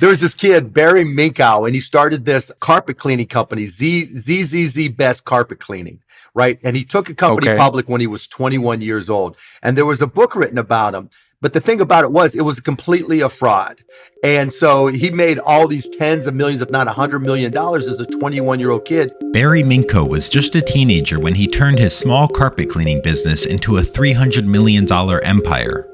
There was this kid, Barry Minkow, and he started this carpet cleaning company, ZZZ Best Carpet Cleaning, right? And he took a company Okay. public when he was 21 years old. And there was a book written about him. But the thing about it was completely a fraud. And so he made all these tens of millions, if not $100 million as a 21-year-old kid. Barry Minkow was just a teenager when he turned his small carpet cleaning business into a $300 million empire.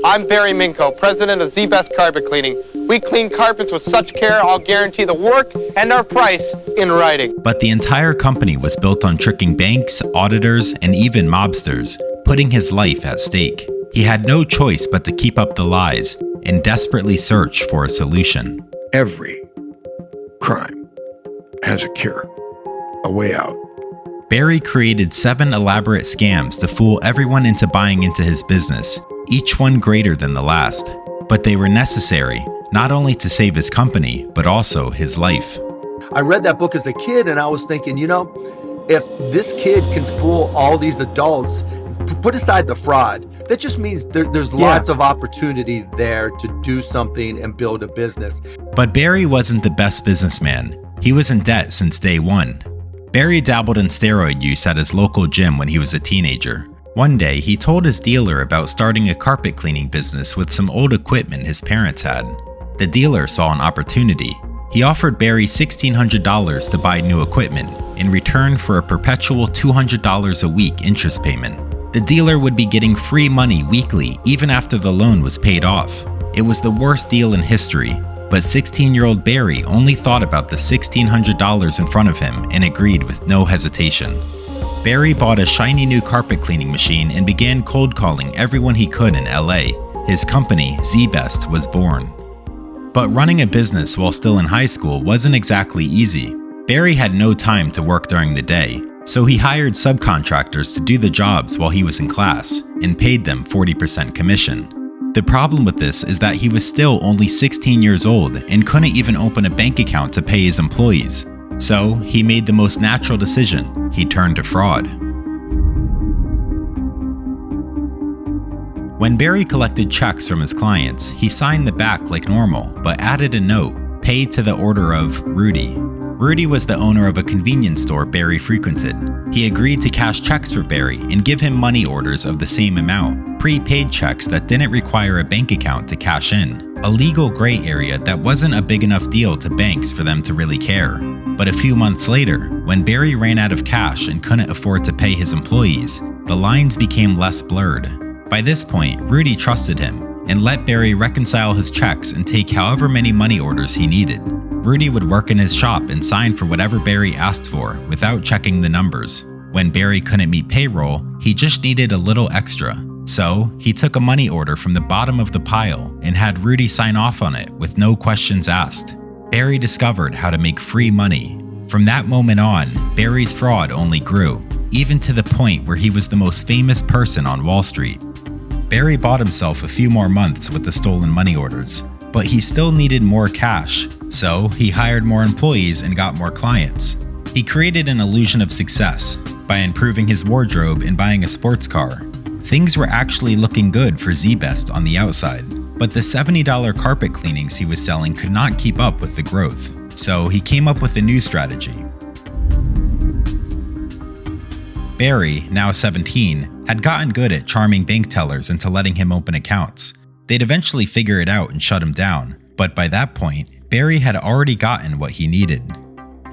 I'm Barry Minkow, president of Z-Best Carpet Cleaning. We clean carpets with such care, I'll guarantee the work and our price in writing. But the entire company was built on tricking banks, auditors, and even mobsters, putting his life at stake. He had no choice but to keep up the lies and desperately search for a solution. Every crime has a cure, a way out. Barry created 7 elaborate scams to fool everyone into buying into his business, each one greater than the last. But they were necessary, not only to save his company, but also his life. I read that book as a kid and I was thinking, if this kid can fool all these adults, put aside the fraud, that just means there's lots of opportunity there to do something and build a business. But Barry wasn't the best businessman. He was in debt since day one. Barry dabbled in steroid use at his local gym when he was a teenager. One day, he told his dealer about starting a carpet cleaning business with some old equipment his parents had. The dealer saw an opportunity. He offered Barry $1,600 to buy new equipment in return for a perpetual $200 a week interest payment. The dealer would be getting free money weekly even after the loan was paid off. It was the worst deal in history, but 16-year-old Barry only thought about the $1,600 in front of him and agreed with no hesitation. Barry bought a shiny new carpet cleaning machine and began cold calling everyone he could in LA. His company, Z-Best, was born. But running a business while still in high school wasn't exactly easy. Barry had no time to work during the day, so he hired subcontractors to do the jobs while he was in class and paid them 40% commission. The problem with this is that he was still only 16 years old and couldn't even open a bank account to pay his employees. So he made the most natural decision. He turned to fraud. When Barry collected checks from his clients, he signed the back like normal, but added a note, paid to the order of Rudy. Rudy was the owner of a convenience store Barry frequented. He agreed to cash checks for Barry and give him money orders of the same amount, prepaid checks that didn't require a bank account to cash in, a legal gray area that wasn't a big enough deal to banks for them to really care. But a few months later, when Barry ran out of cash and couldn't afford to pay his employees, the lines became less blurred. By this point, Rudy trusted him and let Barry reconcile his checks and take however many money orders he needed. Rudy would work in his shop and sign for whatever Barry asked for without checking the numbers. When Barry couldn't meet payroll, he just needed a little extra. So, he took a money order from the bottom of the pile and had Rudy sign off on it with no questions asked. Barry discovered how to make free money. From that moment on, Barry's fraud only grew, even to the point where he was the most famous person on Wall Street. Barry bought himself a few more months with the stolen money orders, but he still needed more cash, so he hired more employees and got more clients. He created an illusion of success by improving his wardrobe and buying a sports car. Things were actually looking good for Z-Best on the outside, but the $70 carpet cleanings he was selling could not keep up with the growth, so he came up with a new strategy. Barry, now 17, had gotten good at charming bank tellers into letting him open accounts. They'd eventually figure it out and shut him down, but by that point, Barry had already gotten what he needed.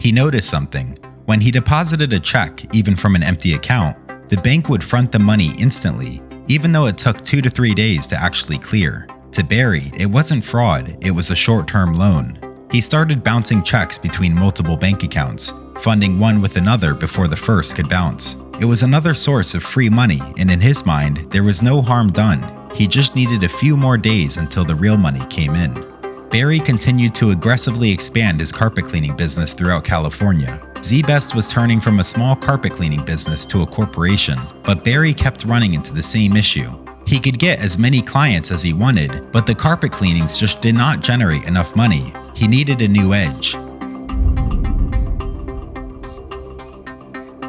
He noticed something. When he deposited a check, even from an empty account, the bank would front the money instantly, even though it took 2 to 3 days to actually clear. To Barry, it wasn't fraud, it was a short-term loan. He started bouncing checks between multiple bank accounts, funding one with another before the first could bounce. It was another source of free money, and in his mind, there was no harm done. He just needed a few more days until the real money came in. Barry continued to aggressively expand his carpet cleaning business throughout California. Z-Best was turning from a small carpet cleaning business to a corporation, but Barry kept running into the same issue. He could get as many clients as he wanted, but the carpet cleanings just did not generate enough money. He needed a new edge.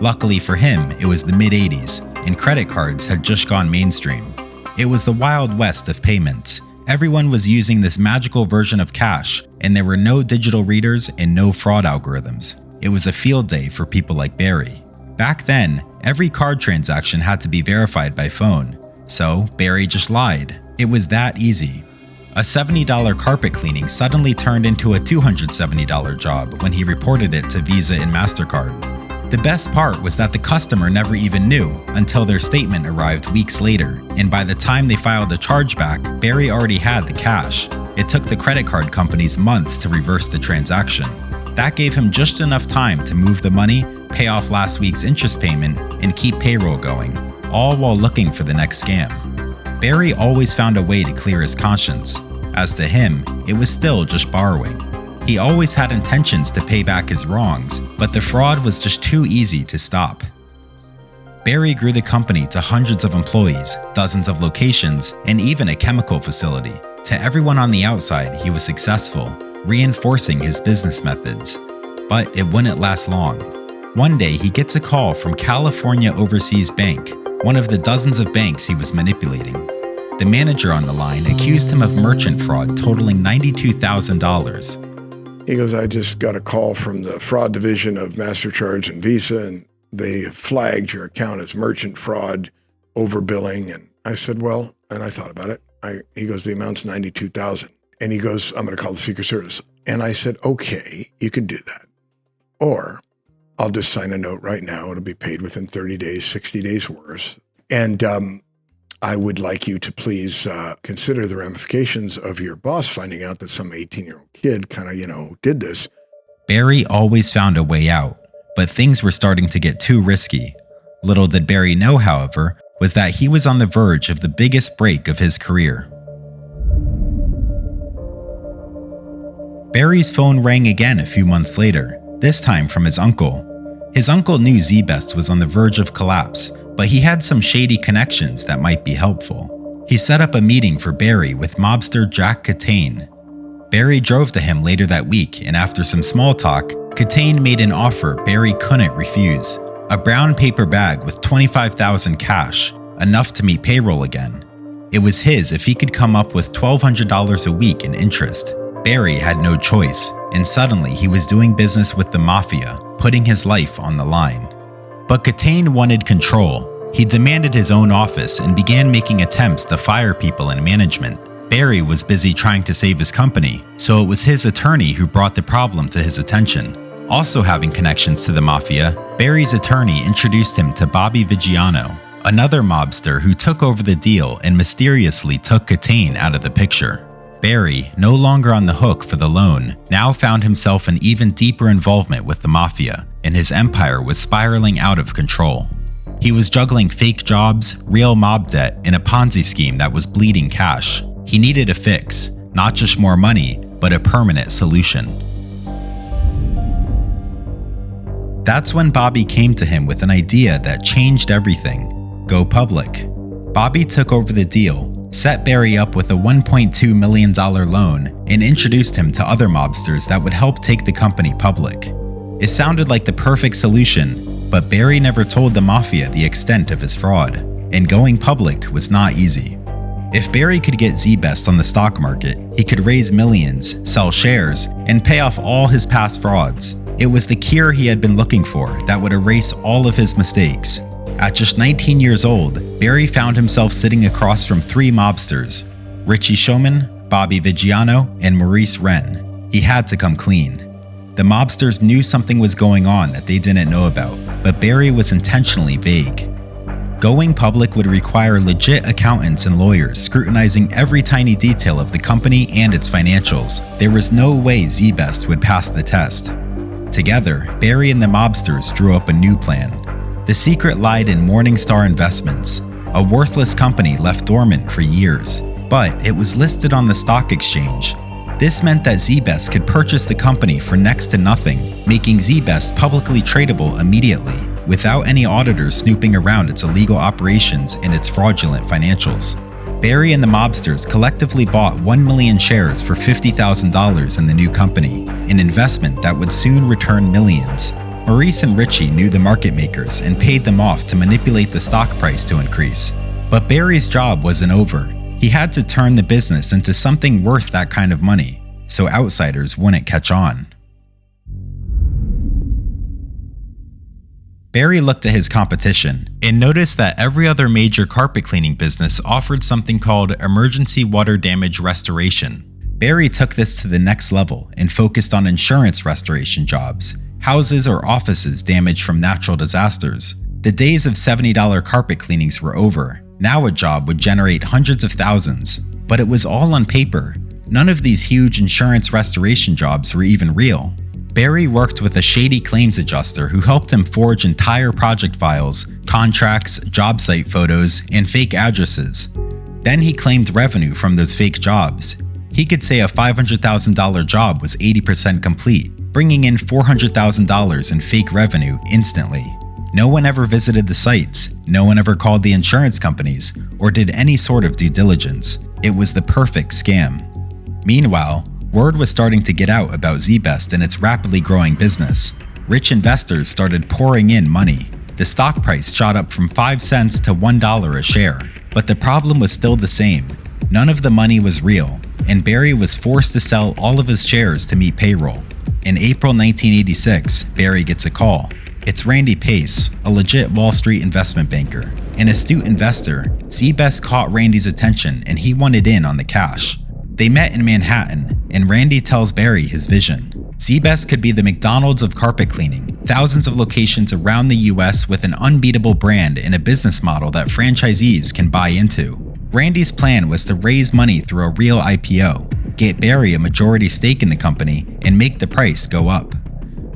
Luckily for him, it was the mid-80s, and credit cards had just gone mainstream. It was the Wild West of payments. Everyone was using this magical version of cash, and there were no digital readers and no fraud algorithms. It was a field day for people like Barry. Back then, every card transaction had to be verified by phone, so Barry just lied. It was that easy. A $70 carpet cleaning suddenly turned into a $270 job when he reported it to Visa and MasterCard. The best part was that the customer never even knew until their statement arrived weeks later, and by the time they filed a chargeback, Barry already had the cash. It took the credit card companies months to reverse the transaction. That gave him just enough time to move the money, pay off last week's interest payment, and keep payroll going, all while looking for the next scam. Barry always found a way to clear his conscience. As to him, it was still just borrowing. He always had intentions to pay back his wrongs, but the fraud was just too easy to stop. Barry grew the company to hundreds of employees, dozens of locations, and even a chemical facility. To everyone on the outside, he was successful, reinforcing his business methods. But it wouldn't last long. One day, he gets a call from California Overseas Bank, one of the dozens of banks he was manipulating. The manager on the line accused him of merchant fraud totaling $92,000. He goes, I just got a call from the fraud division of MasterCharge and Visa, and they flagged your account as merchant fraud, overbilling. And I said, well, and I thought about it. He goes, the amount's $92,000. And he goes, I'm going to call the Secret Service. And I said, okay, you can do that. Or I'll just sign a note right now. It'll be paid within 30 days, 60 days worse. And I would like you to please consider the ramifications of your boss finding out that some 18-year-old kid kind of, did this. Barry always found a way out, but things were starting to get too risky. Little did Barry know, however, was that he was on the verge of the biggest break of his career. Barry's phone rang again a few months later, this time from his uncle. His uncle knew Z-Best was on the verge of collapse, but he had some shady connections that might be helpful. He set up a meeting for Barry with mobster Jack Catane. Barry drove to him later that week, and after some small talk, Catane made an offer Barry couldn't refuse. A brown paper bag with $25,000 cash, enough to meet payroll again. It was his if he could come up with $1,200 a week in interest. Barry had no choice, and suddenly he was doing business with the mafia, putting his life on the line. But Catane wanted control. He demanded his own office and began making attempts to fire people in management. Barry was busy trying to save his company, so it was his attorney who brought the problem to his attention. Also having connections to the mafia, Barry's attorney introduced him to Bobby Vigiano, another mobster who took over the deal and mysteriously took Catane out of the picture. Barry, no longer on the hook for the loan, now found himself in even deeper involvement with the mafia, and his empire was spiraling out of control. He was juggling fake jobs, real mob debt, and a Ponzi scheme that was bleeding cash. He needed a fix, not just more money, but a permanent solution. That's when Bobby came to him with an idea that changed everything: go public. Bobby took over the deal, set Barry up with a $1.2 million loan, and introduced him to other mobsters that would help take the company public. It sounded like the perfect solution, but Barry never told the mafia the extent of his fraud, and going public was not easy. If Barry could get Z-Best on the stock market, he could raise millions, sell shares, and pay off all his past frauds. It was the cure he had been looking for that would erase all of his mistakes. At just 19 years old, Barry found himself sitting across from three mobsters: Richie Showman, Bobby Vigiano, and Maurice Wren. He had to come clean. The mobsters knew something was going on that they didn't know about, but Barry was intentionally vague. Going public would require legit accountants and lawyers scrutinizing every tiny detail of the company and its financials. There was no way Z-Best would pass the test. Together, Barry and the mobsters drew up a new plan. The secret lied in Morningstar Investments, a worthless company left dormant for years, but it was listed on the stock exchange. This meant that Z-Best could purchase the company for next to nothing, making Z-Best publicly tradable immediately, without any auditors snooping around its illegal operations and its fraudulent financials. Barry and the mobsters collectively bought 1 million shares for $50,000 in the new company, an investment that would soon return millions. Maurice and Richie knew the market makers and paid them off to manipulate the stock price to increase. But Barry's job wasn't over. He had to turn the business into something worth that kind of money, so outsiders wouldn't catch on. Barry looked at his competition and noticed that every other major carpet cleaning business offered something called emergency water damage restoration. Barry took this to the next level and focused on insurance restoration jobs, houses or offices damaged from natural disasters. The days of $70 carpet cleanings were over. Now a job would generate hundreds of thousands. But it was all on paper. None of these huge insurance restoration jobs were even real. Barry worked with a shady claims adjuster who helped him forge entire project files, contracts, job site photos, and fake addresses. Then he claimed revenue from those fake jobs. He could say a $500,000 job was 80% complete, bringing in $400,000 in fake revenue instantly. No one ever visited the sites, no one ever called the insurance companies, or did any sort of due diligence. It was the perfect scam. Meanwhile, word was starting to get out about ZBest and its rapidly growing business. Rich investors started pouring in money. The stock price shot up from 5 cents to $1 a share. But the problem was still the same. None of the money was real, and Barry was forced to sell all of his shares to meet payroll. In April 1986, Barry gets a call. It's Randy Pace, a legit Wall Street investment banker. An astute investor, ZBest caught Randy's attention and he wanted in on the cash. They met in Manhattan, and Randy tells Barry his vision. ZBest could be the McDonald's of carpet cleaning, thousands of locations around the US with an unbeatable brand and a business model that franchisees can buy into. Randy's plan was to raise money through a real IPO, get Barry a majority stake in the company, and make the price go up.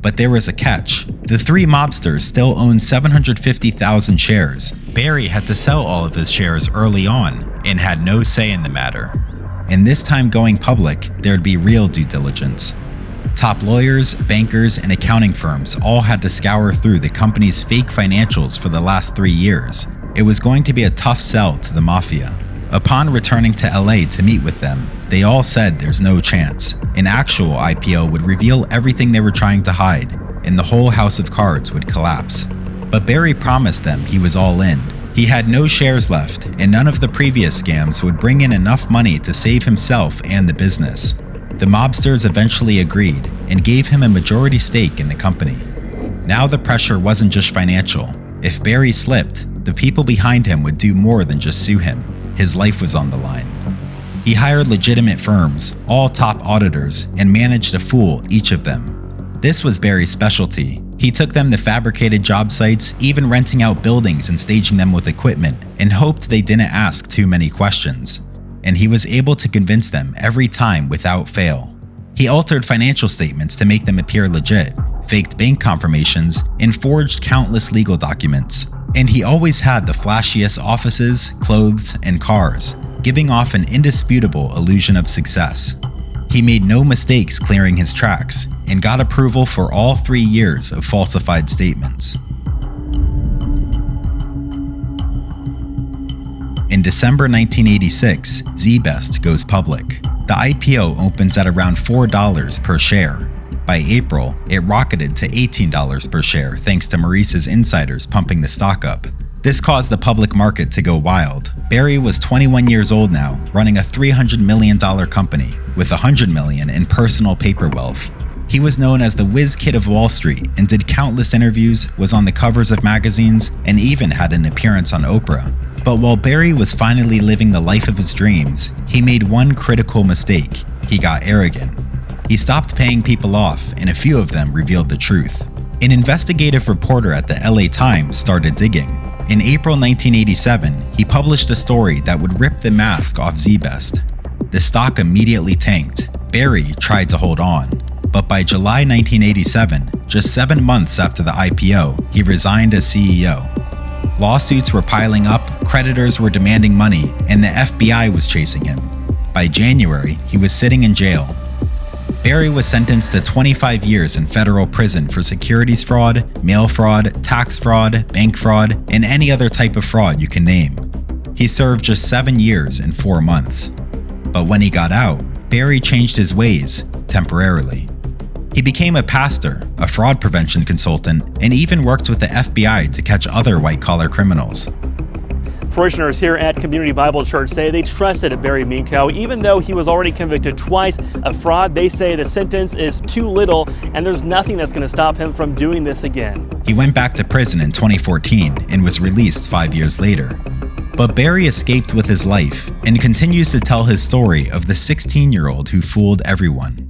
But there was a catch. The three mobsters still owned 750,000 shares. Barry had to sell all of his shares early on and had no say in the matter. And this time going public, there'd be real due diligence. Top lawyers, bankers, and accounting firms all had to scour through the company's fake financials for the last 3 years. It was going to be a tough sell to the mafia. Upon returning to LA to meet with them, they all said there's no chance. An actual IPO would reveal everything they were trying to hide, and the whole house of cards would collapse. But Barry promised them he was all in. He had no shares left, and none of the previous scams would bring in enough money to save himself and the business. The mobsters eventually agreed and gave him a majority stake in the company. Now the pressure wasn't just financial. If Barry slipped, the people behind him would do more than just sue him. His life was on the line. He hired legitimate firms, all top auditors, and managed to fool each of them. This was Barry's specialty. He took them to fabricated job sites, even renting out buildings and staging them with equipment, and hoped they didn't ask too many questions. And he was able to convince them every time without fail. He altered financial statements to make them appear legit, faked bank confirmations, and forged countless legal documents. And he always had the flashiest offices, clothes, and cars, giving off an indisputable illusion of success. He made no mistakes clearing his tracks and got approval for all 3 years of falsified statements. In December 1986, ZBest goes public. The IPO opens at around $4 per share. By April, it rocketed to $18 per share thanks to Maurice's insiders pumping the stock up. This caused the public market to go wild. Barry was 21 years old now, running a $300 million company with $100 million in personal paper wealth. He was known as the whiz kid of Wall Street and did countless interviews, was on the covers of magazines, and even had an appearance on Oprah. But while Barry was finally living the life of his dreams, he made one critical mistake. He got arrogant. He stopped paying people off, and a few of them revealed the truth. An investigative reporter at the LA Times started digging. In April 1987, he published a story that would rip the mask off ZBest. The stock immediately tanked. Barry tried to hold on. But by July 1987, just 7 months after the IPO, he resigned as CEO. Lawsuits were piling up, creditors were demanding money, and the FBI was chasing him. By January, he was sitting in jail. Barry was sentenced to 25 years in federal prison for securities fraud, mail fraud, tax fraud, bank fraud, and any other type of fraud you can name. He served just 7 years and 4 months. But when he got out, Barry changed his ways, temporarily. He became a pastor, a fraud prevention consultant, and even worked with the FBI to catch other white-collar criminals. Parishioners here at Community Bible Church say they trusted Barry Minkow. Even though he was already convicted twice of fraud, they say the sentence is too little and there's nothing that's going to stop him from doing this again. He went back to prison in 2014 and was released 5 years later. But Barry escaped with his life and continues to tell his story of the 16-year-old who fooled everyone.